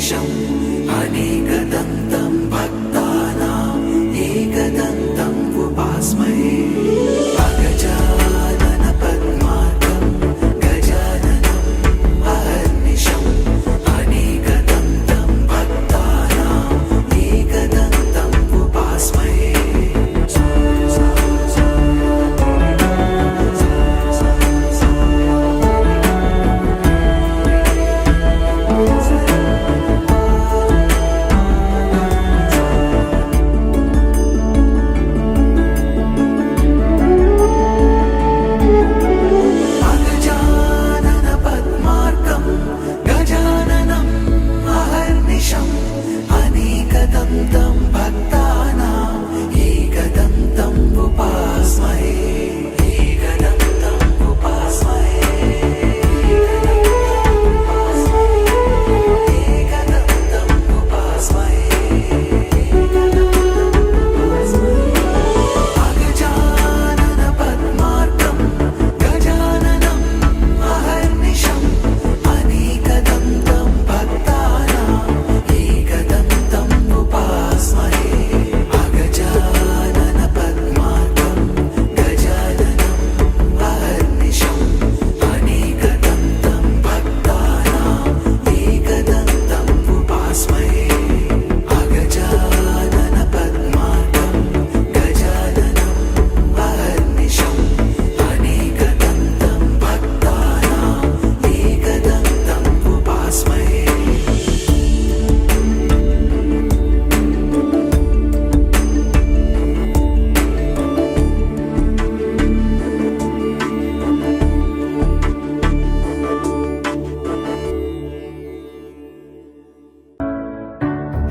अहर्निशम् अनेकदन्तं भक्तानाम् एकदन्तम् उपास्महे अगजानन पद्मार्कं गजाननम् अहर्निशम् अनेकदन्तं भक्तानाम् एकदन्तम् उपास्महे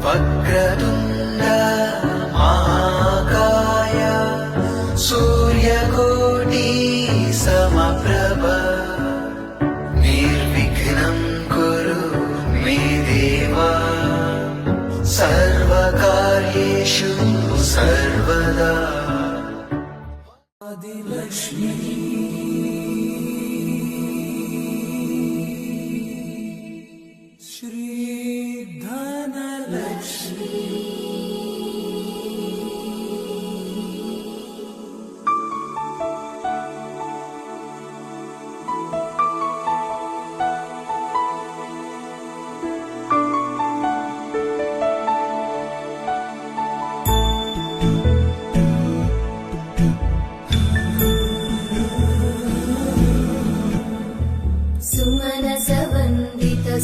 वक्रतुण्ड महाकाय सूर्यकोटि समप्रभ निर्विघ्नं कुरु मे देव सर्वकार्येषु सर्वदा आदिलक्ष्मी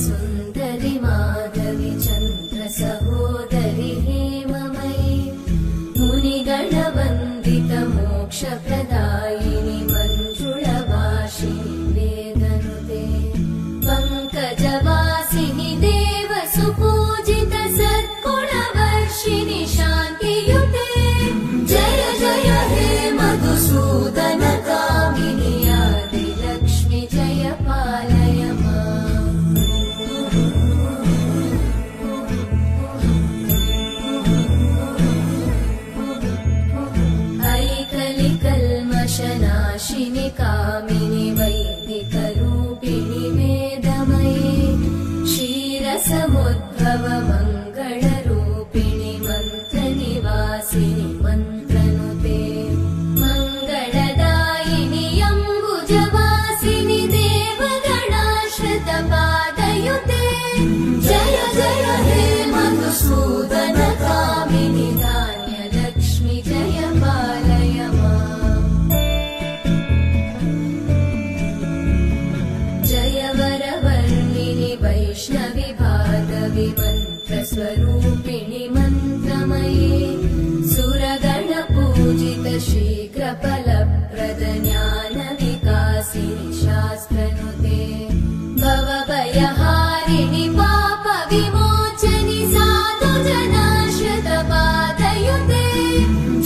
सुन्दरि माधवी चन्द्र सहोदरि हेममयी मुनिगणवन्दित मोक्षप्रदायिनि मञ्जुळभाषिणि वेदनुते पङ्कजवासिनि देवसुपूजित सद्गुणवर्षिणि शान्तियुते जय जय हे मधुसूदन कामिनि आदिलक्ष्मि जय पालय नाशिनि कामिनि वैदिकरूपिणि वेदमये क्षीरसमुद्भव मङ्गलरूपिणि मन्त्रनिवासिनि मन्त्रनुते मङ्गलदायिनि अम्बुजवासिनि देवगणाश्रितपादयुते जय जय हे मधुसूदन कामिनि धान्यलक्ष्मि जय पालय वैष्णवि भागवि मन्त्रस्वरूपिणि मन्त्रमये सुरगणपूजित शीघ्रफलप्रद ज्ञानविकासिनि शास्त्रनुते भवभयहारिणि पापविमोचनि साधुजनाश्रितपादयुते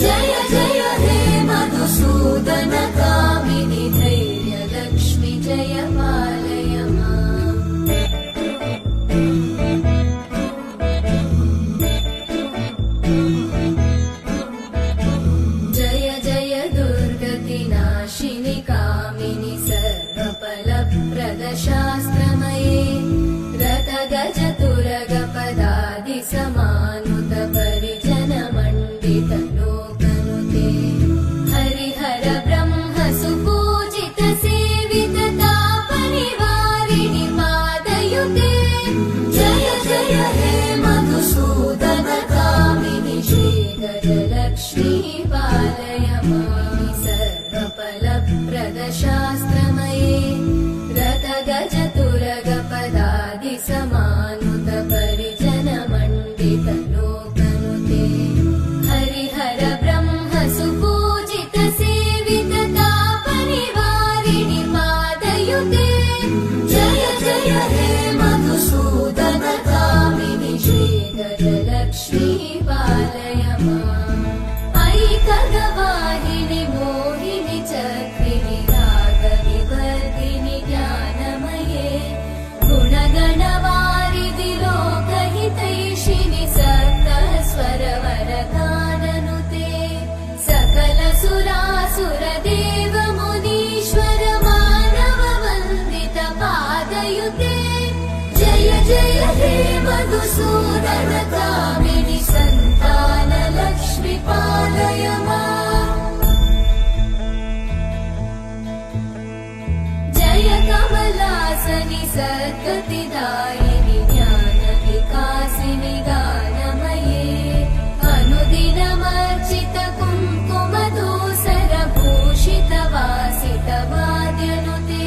जय जय हे मधुसूदन कामिनि धैर्यलक्ष्मि जय पालय शास्त्रमये रथगज पादयुते जय जय हे मधुसूदन कामिनि सन्तान लक्ष्मी पालय माम् जय कमलासनि सद्गतिदायिनि ज्ञान विकासिनि गानमये अनुदिनमर्चित कुङ्कुमधूसर भूषित वासित वाद्यनुते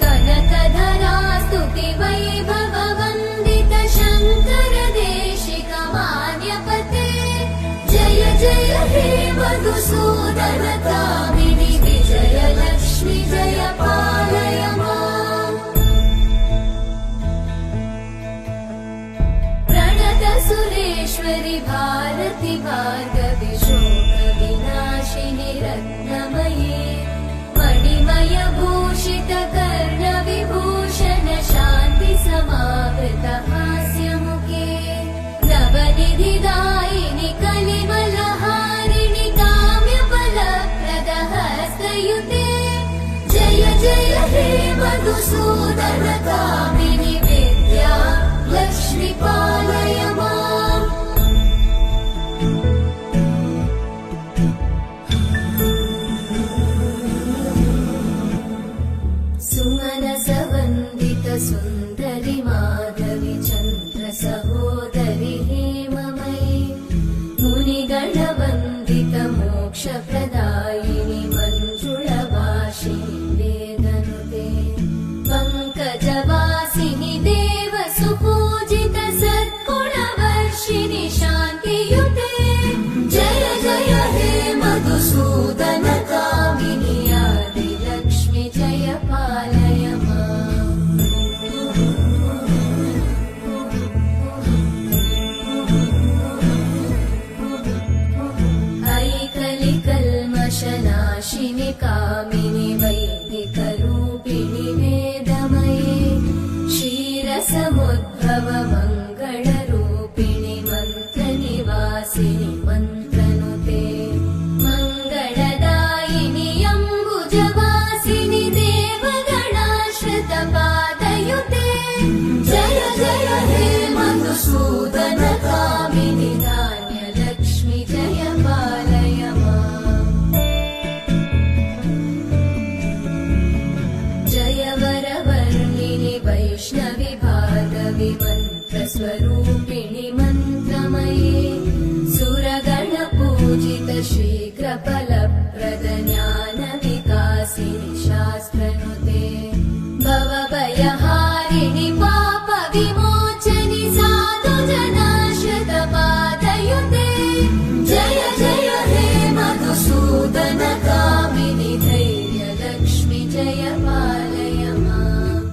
कनकधरा स्तुति वैभव वन्दित शङ्कर देशिक मान्यपते जय जय हे मधुसूदन कामिनि विजय लक्ष्मी जय पालय माम् प्रणत सुरेश्वरि भारति भार्गवि शोक विनाशिनि रत्नमये मणिमय भूषित कर्ण विभूषण शान्ति समावृत हास्यमुखे नवनिधिदायिनि कलिमलहारिणि काम्यफलप्रद हस्तयुते जय जय हे मधुसूदन कामिनि विद्या लक्ष्मी पालय माम् सुमनसवन्दित सुन्दरि माधवि चन्द्र सहोदरि हेममयि मुनिगणवन्दित मोक्षप्रदायिनि मञ्जुळवासिनि वेदनुते पङ्कजवासिनि देव सुपूजित सद्गुणवर्षिणि शान्तियुते जय जय हे मधुसूदन कामिनि आदि लक्ष्मी जय पालय माम् ऐकलिकल्मषनाशिनि कामिनि वैदिकरूपिणि वेदमये क्षीरसमुद्भव मङ्गलरूपिणि मन्त्रनिवासिनि मन्त्रनुते मङ्गलदायिनि अम्बुजवासिनि देवगणाश्रित पादयुते जय जय हे मधुसूदन कामिनि धान्यलक्ष्मी जय पालय माम् जय वरवर्णिनि वैष्णवि भार्गवि मन्त्रस्वरूपिणि मन्त्रमये सुरगणपूजित शीघ्रफलप्रद ज्ञानविकासिनि शास्त्रनुते भवभयहारिणि पापविमोचनि साधुजनाश्रित पादयुते जय जय हे मधुसूदन कामिनि धैर्य लक्ष्मी जय पालय माम्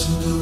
वस्तु